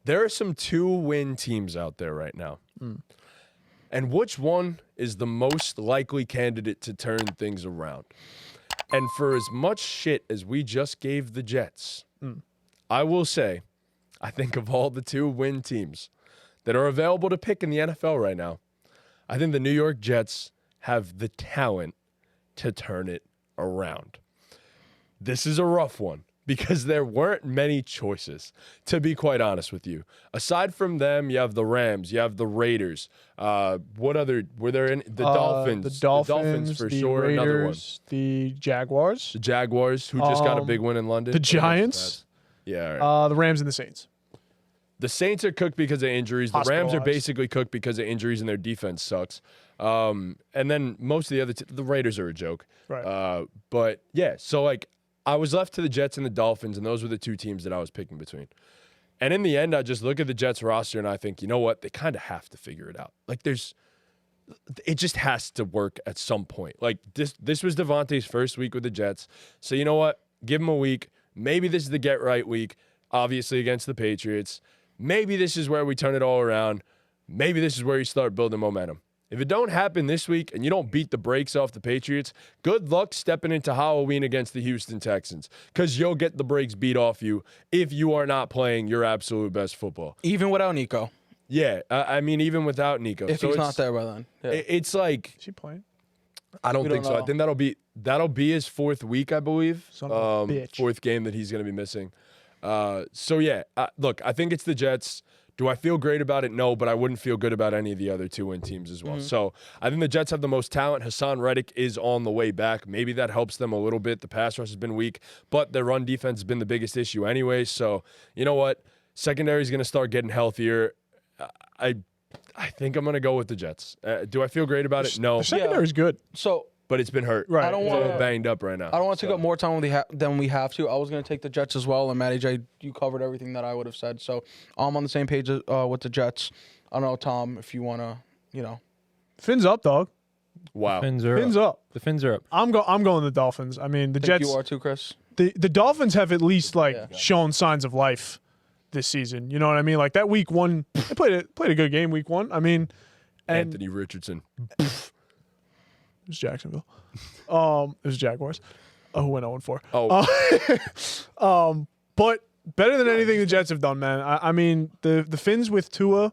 There are some 2-win teams out there right now. And which one is the most likely candidate to turn things around? And for as much shit as we just gave the Jets, I will say, I think of all the 2-win teams that are available to pick in the NFL right now, I think the New York Jets have the talent to turn it around. This is a rough one because there weren't many choices, to be quite honest with you. Aside from them, you have the Rams, you have the Raiders. What other were there? The Dolphins. The Dolphins for the sure. Raiders, Another one. The Jaguars. The Jaguars, who just got a big win in London. The Giants. Yeah. All right. The Rams and the Saints. The Saints are cooked because of injuries. The Rams are basically cooked because of injuries, and their defense sucks. And then most of the other the Raiders are a joke. Right. But yeah, so like I was left to the Jets and the Dolphins, and those were the 2 teams that I was picking between. And in the end, I just look at the Jets roster and I think, you know what? They kind of have to figure it out. Like it just has to work at some point. Like this was Devontae's first week with the Jets. So you know what? Give him a week. Maybe this is the get right week, obviously against the Patriots. Maybe this is where we turn it all around. Maybe this is where you start building momentum. If it don't happen this week and you don't beat the brakes off the Patriots, good luck stepping into Halloween against the Houston Texans because you'll get the brakes beat off you if you are not playing your absolute best football. Even without Nico. Yeah, I mean, even without Nico. If he's not there by then. Yeah. It's like... Is he playing? I don't think so. I think that'll be his 4th week, I believe. Son of a bitch. 4th game that he's going to be missing. So, yeah, look, I think it's the Jets. Do I feel great about it? No, but I wouldn't feel good about any of the other 2-win teams as well. So I think the Jets have the most talent. Hassan Reddick is on the way back. Maybe that helps them a little bit. The pass rush has been weak, but their run defense has been the biggest issue anyway. So you know what? Secondary is going to start getting healthier. I think I'm going to go with the Jets. Do I feel great about it? No. The secondary is good. But it's been hurt. Right. I don't It's want a little banged up right now. I don't want to take up more time than we have to. I was going to take the Jets as well, and Matty J, you covered everything that I would have said. So I'm on the same page with the Jets. I don't know, Tom, if you want to, Fins up, dog. Wow. Fins up. The fins are up. I'm going the Dolphins. I mean, the think Jets. you are too, Chris? The Dolphins have at least shown signs of life this season. You know what I mean? Like that week 1, they played a good game week 1. I mean, and Anthony Richardson. it was Jacksonville. It was Jaguars. Who went 0-4. But better than anything the Jets have done, man. I mean, the Fins with Tua,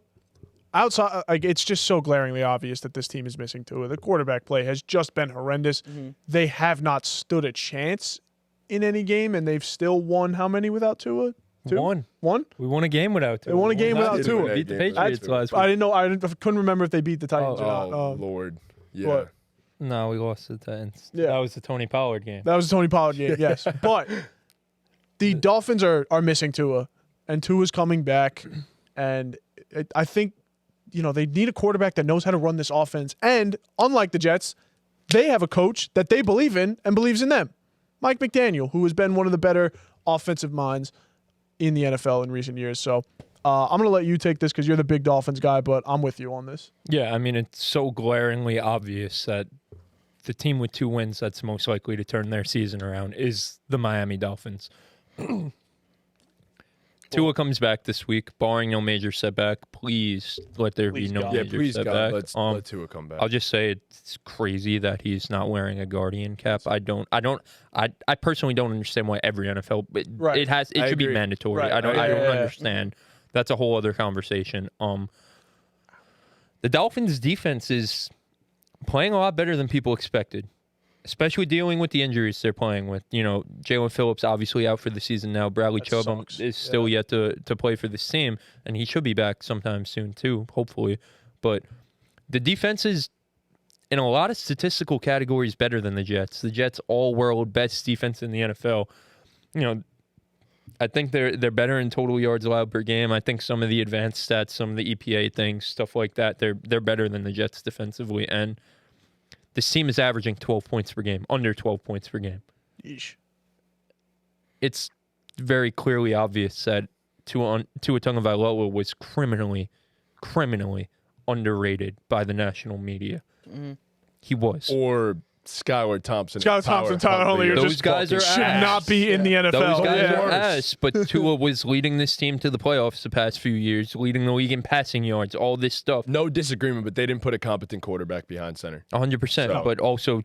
outside, like it's just so glaringly obvious that this team is missing Tua. The quarterback play has just been horrendous. They have not stood a chance in any game, and they've still won how many without Tua? 2? One. We won a game without Tua. They won a game without Tua. We beat the Patriots last week. I didn't know. I couldn't remember if they beat the Titans or not. Oh, Lord. Yeah. What? No, we lost to the Titans. Yeah. That was the Tony Pollard game. That was a Tony Pollard game, yes. But the Dolphins are missing Tua, and Tua's coming back. And I think, they need a quarterback that knows how to run this offense. And unlike the Jets, they have a coach that they believe in and believes in them. Mike McDaniel, who has been one of the better offensive minds in the NFL in recent years. So I'm going to let you take this because you're the big Dolphins guy, but I'm with you on this. Yeah, I mean, it's so glaringly obvious that the team with 2 wins that's most likely to turn their season around is the Miami Dolphins. Tua comes back this week, barring no major setback. Please let there be no major setback. Let Tua come back. I'll just say it's crazy that he's not wearing a Guardian cap. I personally don't understand why every NFL it should be mandatory. Right. I don't understand. That's a whole other conversation. The Dolphins defense is playing a lot better than people expected, especially dealing with the injuries they're playing with. Jalen Phillips obviously out for the season now. Bradley Chubb is still yet to play for this team, and he should be back sometime soon too, hopefully. But the defense is, in a lot of statistical categories, better than the Jets. The Jets all-world best defense in the NFL. I think they're better in total yards allowed per game. I think some of the advanced stats, some of the EPA things, stuff like that, they're better than the Jets defensively. And this team is averaging 12 points per game, under 12 points per game. Yeesh. It's very clearly obvious that Tua Tagovailoa was criminally underrated by the national media. Mm-hmm. He was. Or Skylar Thompson. Skylar Thompson, Tyler Huntley, you're Those just guys are should ass. not be in the NFL. Those guys are Yeah. ass, but Tua was leading this team to the playoffs the past few years, leading the league in passing yards, all this stuff. No disagreement, but they didn't put a competent quarterback behind center. 100%. So- But also,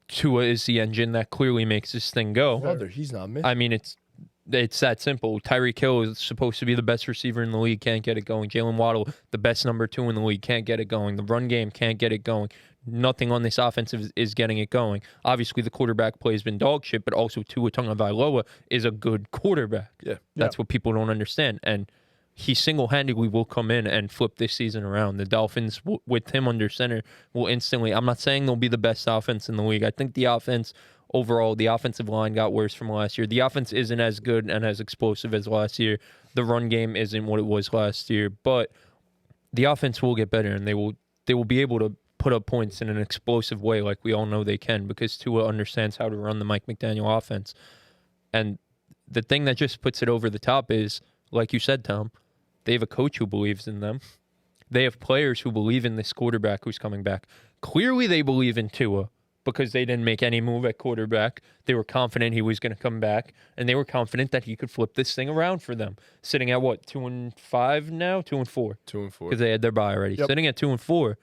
Tua is the engine that clearly makes this thing go. Brother, he's not missing. I mean, it's that simple. Tyreek Hill is supposed to be the best receiver in the league, can't get it going. Jalen Waddle, the best number 2 in the league, can't get it going. The run game can't get it going. Nothing on this offense is getting it going. Obviously, the quarterback play has been dog shit, but also Tua Tagovailoa is a good quarterback. Yeah. That's what people don't understand. And he single-handedly will come in and flip this season around. The Dolphins, with him under center, will instantly... I'm not saying they'll be the best offense in the league. I think the offense... Overall, the offensive line got worse from last year. The offense isn't as good and as explosive as last year. The run game isn't what it was last year, but the offense will get better, and they will be able to put up points in an explosive way like we all know they can because Tua understands how to run the Mike McDaniel offense. And the thing that just puts it over the top is, like you said, Tom, they have a coach who believes in them. They have players who believe in this quarterback who's coming back. Clearly, they believe in Tua, because they didn't make any move at quarterback. They were confident he was going to come back, and they were confident that he could flip this thing around for them. Sitting at what, 2-5 now? 2-4. 2-4. Because they had their bye already. Yep. Sitting at 2-4.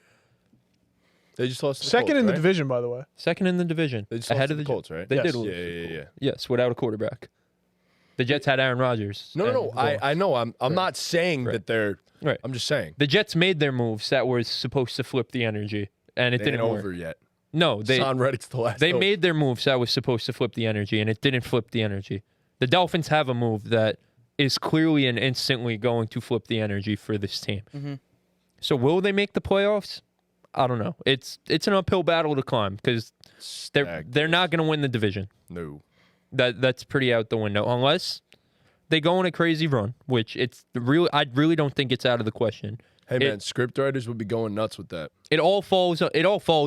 They just lost to the Second Colts, in the right? division, by the way. Second in the division. They just ahead lost of to the Colts, right? They Yes. did Yeah, lose. yeah. Yes, without a quarterback. The Jets had Aaron Rodgers. No. and- I know. I'm not saying that they're. Right. I'm just saying. The Jets made their moves that were supposed to flip the energy, and it They ain't didn't work. over yet. No, they Son Reddick's the last. They hope. made their moves that was supposed to flip the energy, and it didn't flip the energy. The Dolphins have a move that is clearly and instantly going to flip the energy for this team. Mm-hmm. So will they make the playoffs? I don't know. It's an uphill battle to climb because they're not going to win the division. No. That's pretty out the window unless they go on a crazy run, which I really don't think it's out of the question. Hey man, script writers would be going nuts with that. It all falls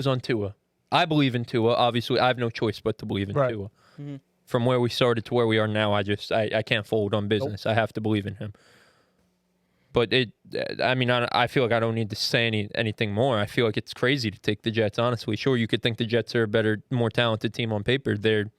on Tua. I believe in Tua. Obviously, I have no choice but to believe in Right. Tua. Mm-hmm. From where we started to where we are now, I can't fold on business. I have to believe in him. But I feel like I don't need to say anything more. I feel like it's crazy to take the Jets, honestly. Sure, you could think the Jets are a better, more talented team on paper. They're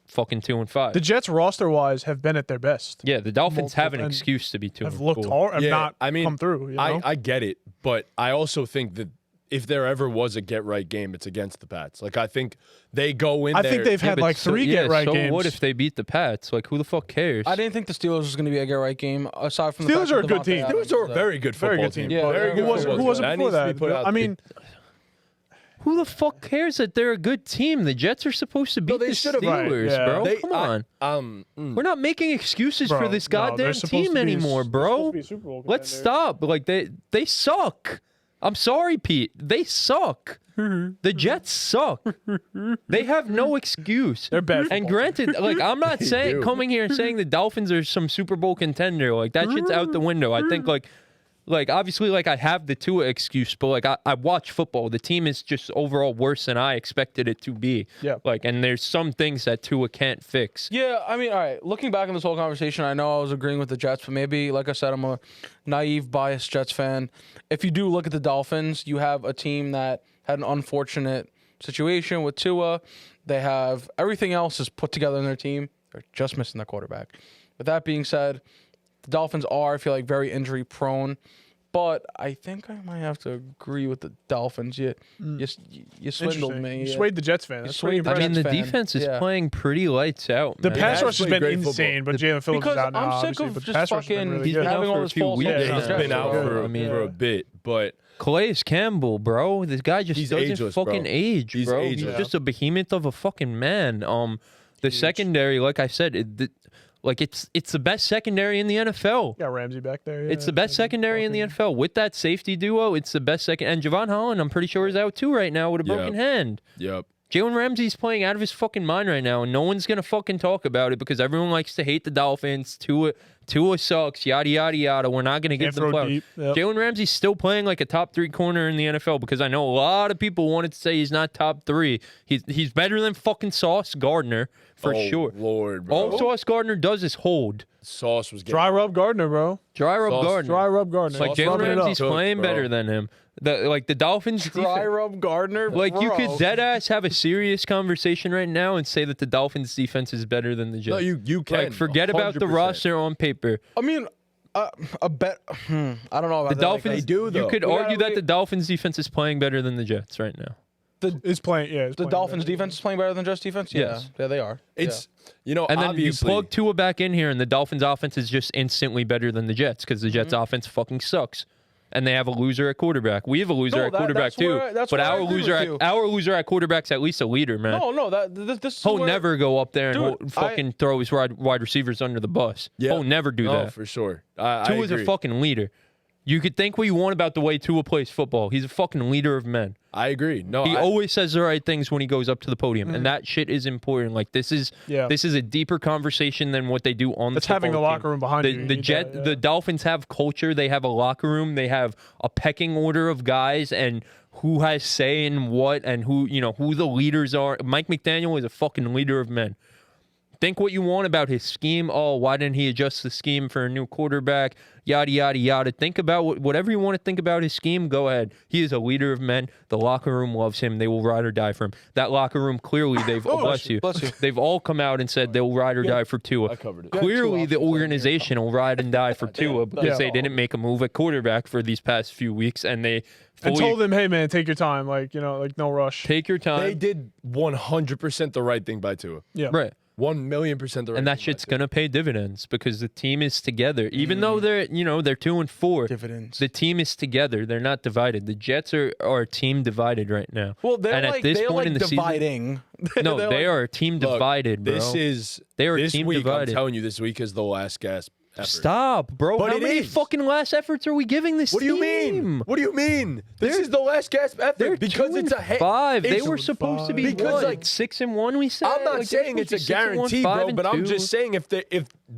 fucking 2-5. The Jets, roster-wise, have been at their best. Yeah, the Dolphins have an and excuse to be 2-4. Have looked hard. Have Yeah, not I mean, come through. You know? I get it, but I also think that if there ever was a get-right game, it's against the Pats. Like, I think they go in I there. think they've had like three get-right so games. what if they beat the Pats? Like, who the fuck cares? I didn't think the Steelers was going to be a get-right game, aside from the Steelers fact are that a good Devontae team. Adams Steelers are a was very good football Very good team. Yeah, Very who good wasn't- football who wasn't team. before That needs to be that? put out I there. mean, Who the fuck cares that they're a good team? The Jets are supposed to beat they the should've- Right, Steelers, yeah. bro. Come on. We're not making excuses bro, for this no, they're goddamn supposed team to be a- anymore, they're bro. supposed to be a Super Bowl Let's contender. stop. Like they suck. I'm sorry, Pete. They suck. The Jets suck. They have no excuse. They're bad And football granted, like I'm not saying do. coming here and saying the Dolphins are some Super Bowl contender. Like that shit's out the window. I think like obviously like I have the Tua excuse, but like I watch football. The team is just overall worse than I expected it to be. Yeah. Like and there's some things that Tua can't fix. Yeah, I mean, all right. Looking back on this whole conversation, I know I was agreeing with the Jets, but maybe, like I said, I'm a naive, biased Jets fan. If you do look at the Dolphins, you have a team that had an unfortunate situation with Tua. They have everything else is put together in their team. They're just missing their quarterback. With that being said, the Dolphins are, I feel like, very injury prone. But I think I might have to agree with the Dolphins. You swindled Interesting. me. You Yeah. swayed the Jets fan. That's pretty swayed the I impressive. mean, the Jets fan. defense is Yeah. playing pretty lights out. The man. pass They rush has play been great football. insane, but Jalen Phillips Because is out now, I'm sick obviously. of But the just pass rush has been fucking really he's good. been out having for all a this few false weeks Yeah, confidence. he's now. been out Yeah. for I mean, a bit, but Calais Campbell, bro. This guy just He's doesn't ageless, fucking bro. age, He's bro. ageless. He's just a behemoth of a fucking man. The secondary, like I said, it's the best secondary in the NFL. Got Ramsey back there. It's the best secondary in the NFL. With that safety duo, it's the best second. And Javon Holland, I'm pretty sure, is out too right now with a broken hand. yep. Jalen Ramsey's playing out of his fucking mind right now, and no one's gonna fucking talk about it because everyone likes to hate the Dolphins. Tua sucks, yada yada yada. We're not gonna give Can't them throw flowers. deep. Yep. Jalen Ramsey's still playing like a top 3 corner in the NFL because I know a lot of people wanted to say he's not top 3. He's better than fucking Sauce Gardner for Oh, sure. Lord, bro. All Sauce Gardner does is hold. Sauce was getting Dry rub Gardner, bro. Dry rub Sauce- Gardner. Dry rub Gardner. Like Sauce Jalen rubbing it up. Ramsey's Took, playing bro. better than him. The Dolphins Dry rub Gardner. like you bro. could dead ass have a serious conversation right now and say that the Dolphins defense is better than the Jets. No, you can. like forget about the 100%. roster on paper. I mean, a bet. I don't know about The that. Dolphins. they do, You though. could We gotta argue that wait. the Dolphins defense is playing better than the Jets right now. It's playing. Yeah, it's The playing Dolphins better. defense is playing better than Jets defense. Yeah, Yes. yeah, they are. It's And then you obviously, plug Tua back in here, and the Dolphins offense is just instantly better than the Jets because the Jets offense fucking sucks. And they have a loser at quarterback. We have a loser No, at that- quarterback that's too. where- that's but where I our agree loser with at you. our loser at quarterback's at least a leader, man. No, this is He'll where- never go up there and Dude, fucking throw his wide receivers under the bus. Yeah. He'll never do no, that. for sure. I Tua's a agree. fucking leader. You could think what you want about the way Tua plays football. He's a fucking leader of men. I agree. No, He always says the right things when he goes up to the podium, Mm-hmm. and that shit is important. Like this is a deeper conversation than what they do on the It's having the football locker team. room behind you. The Dolphins have culture. They have a locker room. They have a pecking order of guys and who has say in what and who the leaders are. Mike McDaniel is a fucking leader of men. Think what you want about his scheme. Oh, why didn't he adjust the scheme for a new quarterback? Yada, yada, yada. Think about whatever you want to think about his scheme. Go ahead. He is a leader of men. The locker room loves him. They will ride or die for him. That locker room, clearly, they've, bless you. They've all come out and said they'll ride or die for Tua. I covered it. Clearly, the organization will ride and die for Tua because they didn't make a move at quarterback for these past few weeks, and they And fully told him, hey man, take your time. Like no rush. take your time. they did 100% the right thing by Tua. Yeah. Right. 1,000,000% the right And that thing shit's by Tua. gonna pay dividends because the team is together. Even though they're 2-4, Dividends. the team is together. They're not divided. The Jets are a team divided right now. Well, they're and like at this they're point like in the dividing. no, They're they like- are a team Look, divided, bro. They are a this team week. divided. I'm telling you, this week is the last gasp effort. Stop, bro. But How it many is. fucking last efforts are we giving this What do you team? mean? What do you mean? This is the last gasp They're effort because 2 it's and a hit. 5. They It's- were supposed to be Because, what, like, 6-1. We said. I'm not Like, they're saying it's supposed a to be 6-1, guarantee, bro, but I'm 5-2. just saying if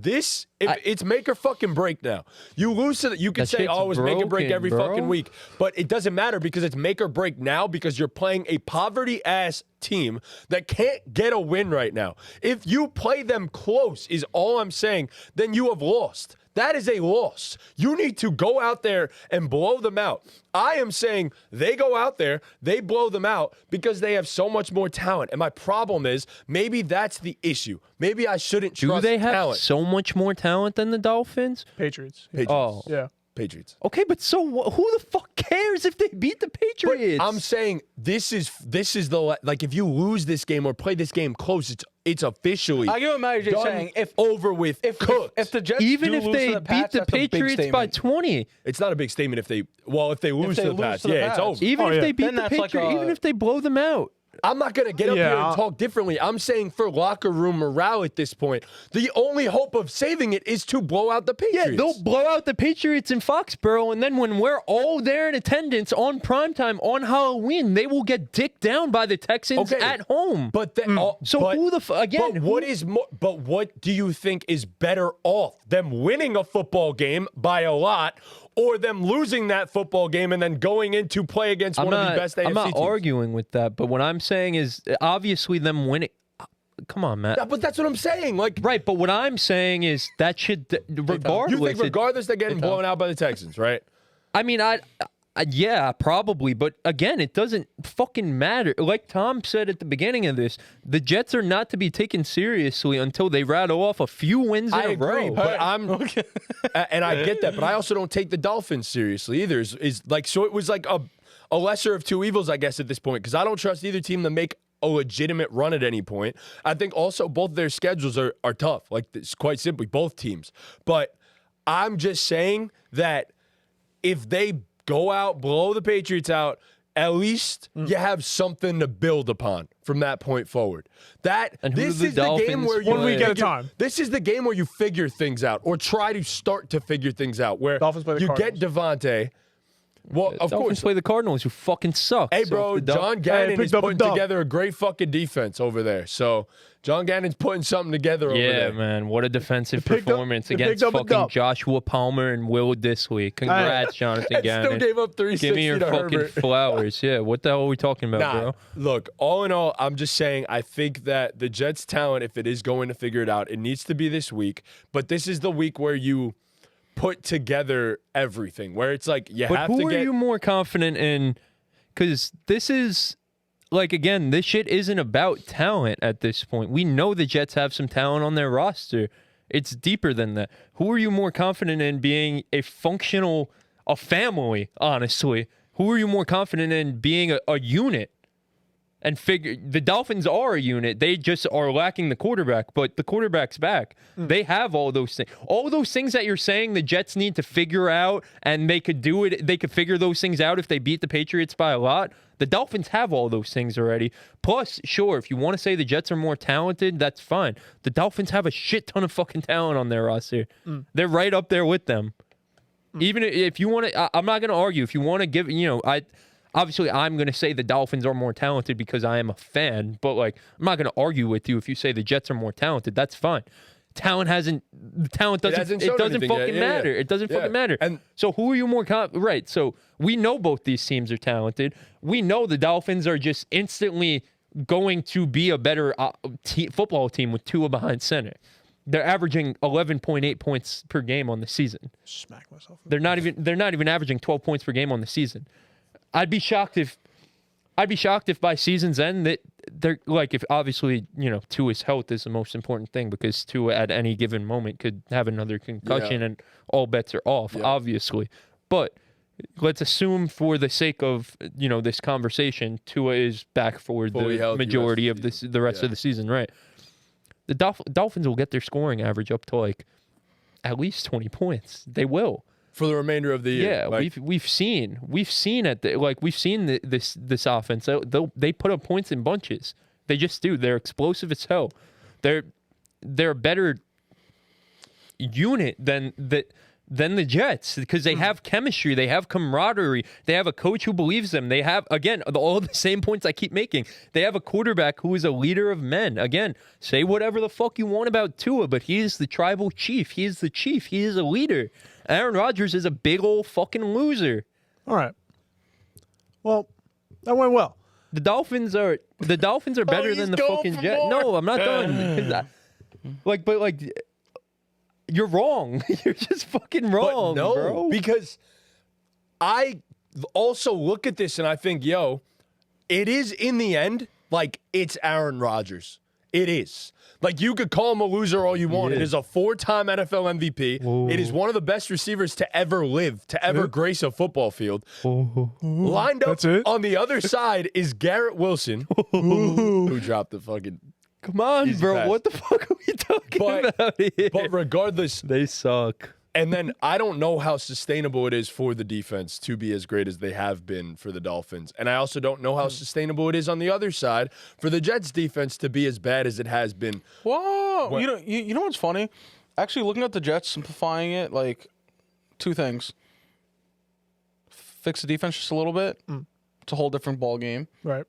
it's make or fucking break now. You lose to you could That say, shit's oh, it's make or break broken, every bro. fucking week, but it doesn't matter because it's make or break now because you're playing a poverty ass team that can't get a win right now. If you play them close, is all I'm saying, then you have lost. That is a loss. You need to go out there and blow them out. I am saying they go out there, they blow them out because they have so much more talent. And my problem is maybe that's the issue. Maybe I shouldn't Do trust they have talent. so much more talent than the Dolphins? Patriots. Patriots. Oh. Yeah. Patriots. Okay, but so who the fuck cares if they beat the But Patriots? I'm saying this is the like if you lose this game or play this game close, it's officially I get what Mary J's done, saying. If over with, cooked. if the Jets even do if lose they to the beat Pats, the that's a big Patriots by statement. 20, it's not a big statement if they lose they to the lose Pats. to the Yeah, it's Pats. over. even Oh, if yeah. they beat Then the that's like Patriots, a- even if they blow them out. I'm not going to get up here Yeah. and talk differently. I'm saying for locker room morale at this point, the only hope of saving it is to blow out the Patriots. Yeah, they'll blow out the Patriots in Foxborough, and then when we're all there in attendance on primetime on Halloween, they will get dicked down by the Texans Okay. at home. But So who the again? But what is more? But what do you think is better off? Them winning a football game by a lot, or them losing that football game and then going into play against one of the best AFC I'm not teams? arguing with that, but what I'm saying is obviously them winning. Come on, Matt. Yeah, but that's what I'm saying. Like, Right, but what I'm saying is that should regardless. you think regardless they're getting blown out by the Texans, right? I mean, yeah, probably, but again, it doesn't fucking matter. Like Tom said at the beginning of this, the Jets are not to be taken seriously until they rattle off a few wins in I a agree, row. but and I get that, but I also don't take the Dolphins seriously either. Is like so it was like a lesser of two evils, I guess, at this point because I don't trust either team to make a legitimate run at any point. I think also both their schedules are tough. Like it's quite simply both teams, but I'm just saying that if they go out, blow the Patriots out, at least you have something to build upon from that point forward. And who This do the is the game Dolphins where you One week at a figure- time. This is the game where you figure things out or try to start to figure things out. Where Dolphins play the you get Devontae. Well, of Dolphins course. play the Cardinals, who fucking suck. Hey, So bro, if the John Gannon picked is up a putting dub. together a great fucking defense over there. So John Gannon's putting something together over Yeah, there. man, what a defensive picked up- performance they against picked up a fucking dub. Joshua Palmer and Will Disley. Congrats, Jonathan And Gannon. still gave up 360 Give me your to fucking Herbert. flowers. Yeah, what the hell are we talking about, Nah, bro? look, all in all, I'm just saying I think that the Jets' talent, if it is going to figure it out, it needs to be this week. But this is the week where you put together everything. Where it's like you But have who to are get. you more confident in? Because this is, like, again, this shit isn't about talent at this point. We know the Jets have some talent on their roster. It's deeper than that. Who are you more confident in being a family, honestly? Who are you more confident in being a unit? And the Dolphins are a unit. They just are lacking the quarterback, but the quarterback's back. They have all those things. All those things that you're saying the Jets need to figure out, and they could do it. They could figure those things out if they beat the Patriots by a lot. The Dolphins have all those things already. Plus, sure, if you want to say the Jets are more talented, that's fine. The Dolphins have a shit ton of fucking talent on their roster. They're right up there with them. Even if you want to, I'm not going to argue. If you want to give, obviously, I'm going to say the Dolphins are more talented because I am a fan, but like, I'm not going to argue with you if you say the Jets are more talented. That's fine. Talent doesn't fucking matter. It doesn't fucking matter. And so who are you more right? So we know both these teams are talented. We know the Dolphins are just instantly going to be a better football team with Tua behind center. They're averaging 11.8 points per game on the season. Smack myself. They're not even averaging 12 points per game on the season. I'd be shocked if by season's end that they're like, if obviously, Tua's health is the most important thing, because Tua at any given moment could have another concussion and all bets are off, obviously. But let's assume for the sake of, this conversation, Tua is back for the majority of the rest of the season, right? The Dolphins will get their scoring average up to like at least 20 points. They will. For the remainder of the year. Yeah, we've seen this offense. They put up points in bunches. They just do. They're explosive as hell. They're a better unit than the Jets, because they have chemistry, they have camaraderie, they have a coach who believes them. They have, again, all the same points I keep making. They have a quarterback who is a leader of men. Again, say whatever the fuck you want about Tua, but he is the tribal chief. He is the chief. He is a leader. Aaron Rodgers is a big old fucking loser. All right. Well, that went well. The Dolphins are better than the fucking Jets. No, I'm not done. You're wrong. You're just fucking wrong, bro. Because I also look at this and I think, it is in the end, like, it's Aaron Rodgers. It is. Like, you could call him a loser all you want. It is a 4-time NFL MVP. Ooh. It is one of the best receivers to ever live, to ever grace a football field. Ooh. Lined up on the other side is Garrett Wilson, who dropped the fucking... Come on, bro. What the fuck are we talking about here? But regardless... They suck. And then I don't know how sustainable it is for the defense to be as great as they have been for the Dolphins. And I also don't know how sustainable it is on the other side for the Jets defense to be as bad as it has been. Whoa. You know what's funny? Actually, looking at the Jets, simplifying it, like, two things. Fix the defense just a little bit. It's a whole different ball game. Right.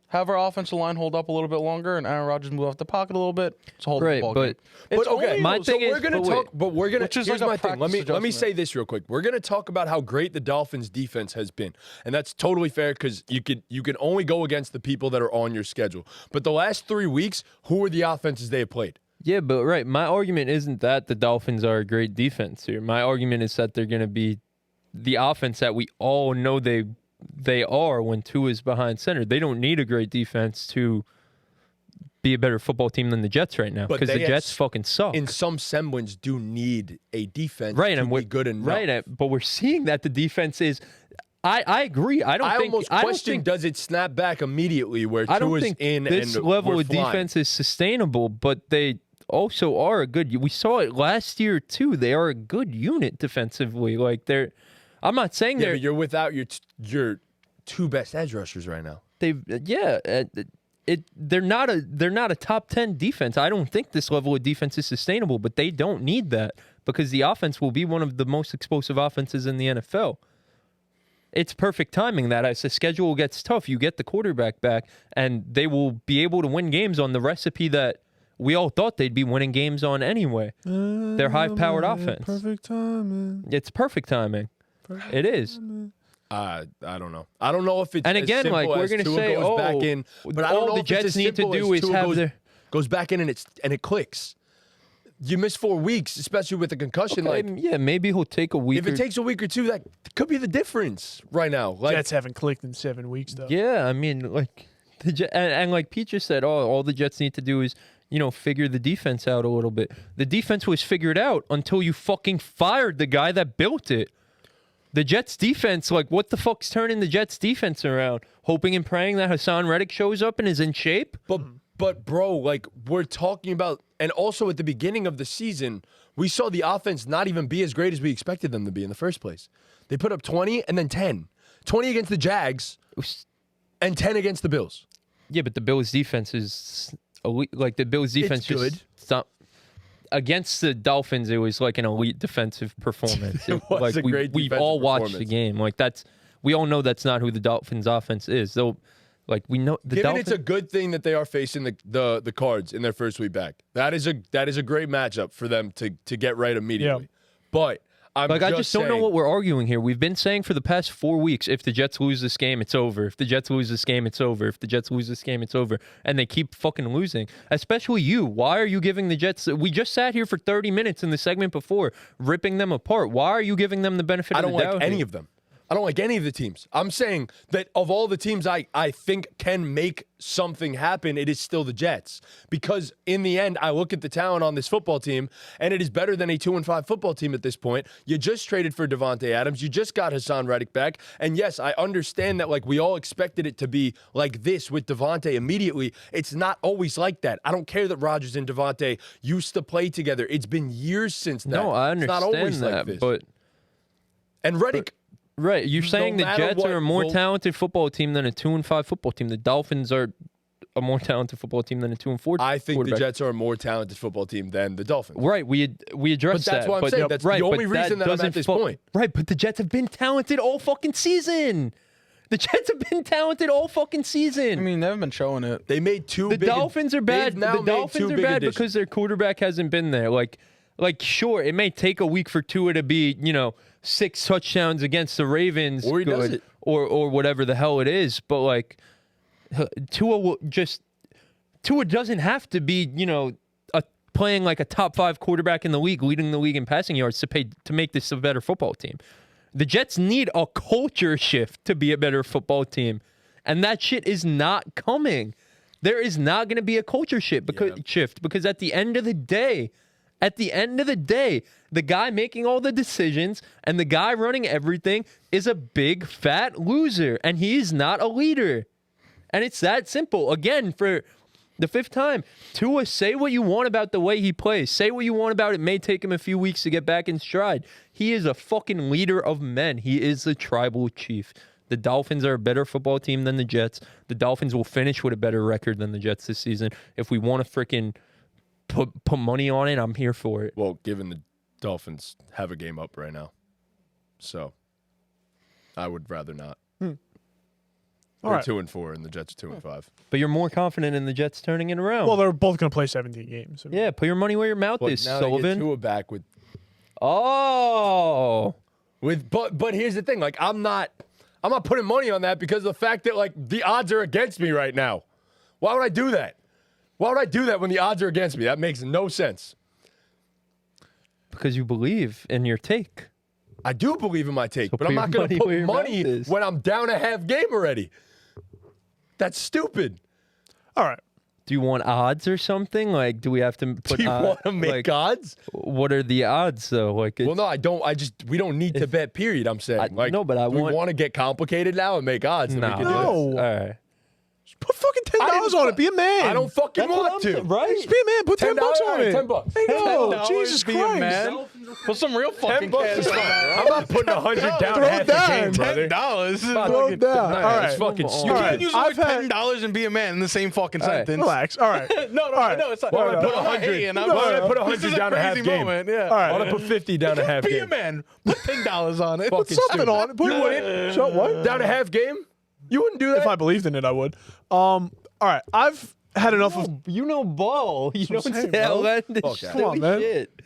Have our offensive line hold up a little bit longer, and Aaron Rodgers move off the pocket a little bit. It's a whole different ball game. But okay, my thing is, we're gonna talk. But we're gonna. Which is here's like my a thing. Let me say this real quick. We're gonna talk about how great the Dolphins' defense has been, and that's totally fair because you can only go against the people that are on your schedule. But the last 3 weeks, who are the offenses they have played? Yeah, but right. My argument isn't that the Dolphins are a great defense here. My argument is that they're gonna be the offense that we all know they are when Tua is behind center. They don't need a great defense to be a better football team than the Jets right now, because the Jets fucking suck. In some semblance, do need a defense to be good enough. Right, but we're seeing that the defense is. I agree. I almost question, does it snap back immediately where Tua's in this and level we're of flying? defense is sustainable, but they also are a good. We saw it last year too. They are a good unit defensively. Like they're. I'm not saying but you're without your two best edge rushers right now. They're not a top 10 defense. I don't think this level of defense is sustainable, but they don't need that because the offense will be one of the most explosive offenses in the NFL. It's perfect timing that as the schedule gets tough, you get the quarterback back, and they will be able to win games on the recipe that we all thought they'd be winning games on anyway. Their high-powered offense. Perfect timing. It's perfect timing. It is. I don't know. I don't know if it's and again, as like simple we're as going to Tua say, goes back in, but I don't all know the if Jets it's as need to simple do as is Tua have their goes back in and it clicks. you miss 4 weeks, especially with a concussion. Okay, Like, yeah, maybe he'll take a week. if it takes a week or two, that could be the difference right now. Like, Jets haven't clicked in 7 weeks though. Yeah, I mean, like and like Pete just said, all the Jets need to do is figure the defense out a little bit. The defense was figured out until you fucking fired the guy that built it. The Jets defense, like, what the fuck's turning the Jets defense around? Hoping and praying that Hassan Reddick shows up and is in shape? But bro, like, we're talking about, and also at the beginning of the season, we saw the offense not even be as great as we expected them to be in the first place. They put up 20 and then 10. 20 against the Jags and 10 against the Bills. Yeah, but the Bills' defense is elite. Like, the Bills' defense It's good. Against the Dolphins, it was like an elite defensive performance. It was like a great we defensive all watched the performance. game. Like, we all know that's not who the Dolphins' offense is. Though, like, we know the Given Dolphins. it's a good thing that they are facing the Cards in their first week back. That is a great matchup for them to get right immediately. Yeah. But I just don't know what we're arguing here. We've been saying for the past 4 weeks, if the Jets lose this game, it's over. If the Jets lose this game, it's over. If the Jets lose this game, it's over. And they keep fucking losing. Especially you. Why are you giving the Jets... We just sat here for 30 minutes in the segment before, ripping them apart. Why are you giving them the benefit I of the don't doubt? like any of them. I don't like any of the teams. I'm saying that of all the teams I think can make something happen, it is still the Jets. Because in the end, I look at the talent on this football team, and it is better than a 2-5 football team at this point. You just traded for Devontae Adams. You just got Hassan Reddick back. And yes, I understand that, like, we all expected it to be like this with Devontae immediately. It's not always like that. I don't care that Rodgers and Devontae used to play together. It's been years since that. No, I understand it's not always that, like this. but... And Reddick... Right, you're saying the matter Jets what, are a more well- talented football team than a 2-5 football team. The Dolphins are a more talented football team than a 2-4. I think the quarterback. Jets are a more talented football team than the Dolphins. Right, we addressed But that's that. what I'm saying. That's the right, only but reason that I'm doesn't at this point. Right, but the Jets have been talented all fucking season. The Jets have been talented all fucking season. I mean, they haven't been showing it. They made two the big Dolphins are bad. they've now The made Dolphins two are big bad additions. because their quarterback hasn't been there. Like sure, it may take a week for Tua to be, 6 touchdowns against the Ravens, Or he does it. or whatever the hell it is. But like, Tua doesn't have to be, playing like a top 5 quarterback in the league, leading the league in passing yards to make this a better football team. The Jets need a culture shift to be a better football team, and that shit is not coming. There is not going to be a culture shift because at the end of the day, the guy making all the decisions and the guy running everything is a big fat loser, and he is not a leader. And it's that simple. Again, for the 5th time, Tua, say what you want about the way he plays. Say what you want about it. May take him a few weeks to get back in stride. He is a fucking leader of men. He is the tribal chief. The Dolphins are a better football team than the Jets. The Dolphins will finish with a better record than the Jets this season. If we want to freaking put money on it, I'm here for it. Well, given the Dolphins have a game up right now. So I would rather not. All They're right. 2-4 and the Jets are 2-5. But you're more confident in the Jets turning it around. Well, they're both going to play 17 games. I mean, yeah, put your money where your mouth But is, now they get Sullivan. Tua back with Oh. but here's the thing, like I'm not putting money on that because of the fact that like the odds are against me right now. Why would I do that? Why would I do that when the odds are against me? That makes no sense. Because you believe in your take. I do believe in my take, So but I'm put not your going to money put where your money mouth is. when I'm down a half game already. That's stupid. all right. Do you want odds or something? Like, do we have to put Do you want to make odds? What are the odds, though? Like, Well, no, I don't. we don't need to bet. Period. I'm saying. no, but I we want- want to get complicated now and make odds. then we no. can do No. this. All right. Put fucking $10 on it. Be a man. I don't fucking That's what want I'm to. saying, right? Just be a man. Put $10 on it. $10. Hey, no, $10 Jesus be a Christ. man. Put some real fucking cash. I'm not putting 100 down Throw half it the down. game, brother. $10. Throw it down. Nah, All it's right. fucking Come on. stupid. You All can't right. use the word I've had- $10 and be a man in the same fucking All right. sentence. Relax. All right. No, All right. it's not. Why would I no, put I'm not 100? hating. Why would I put This 100 is a down a half crazy game? moment. Yeah. All right. I want to put 50 down a half Be game. a man. Put $10 on it. Fucking Something stupid. on it. Put it. So what? Down a half game? You wouldn't do that? If I believed in it, I would. All right. I've had enough of. You know ball. You don't I'm saying, say bro. outlandish Fuck that. silly Come on, man. shit.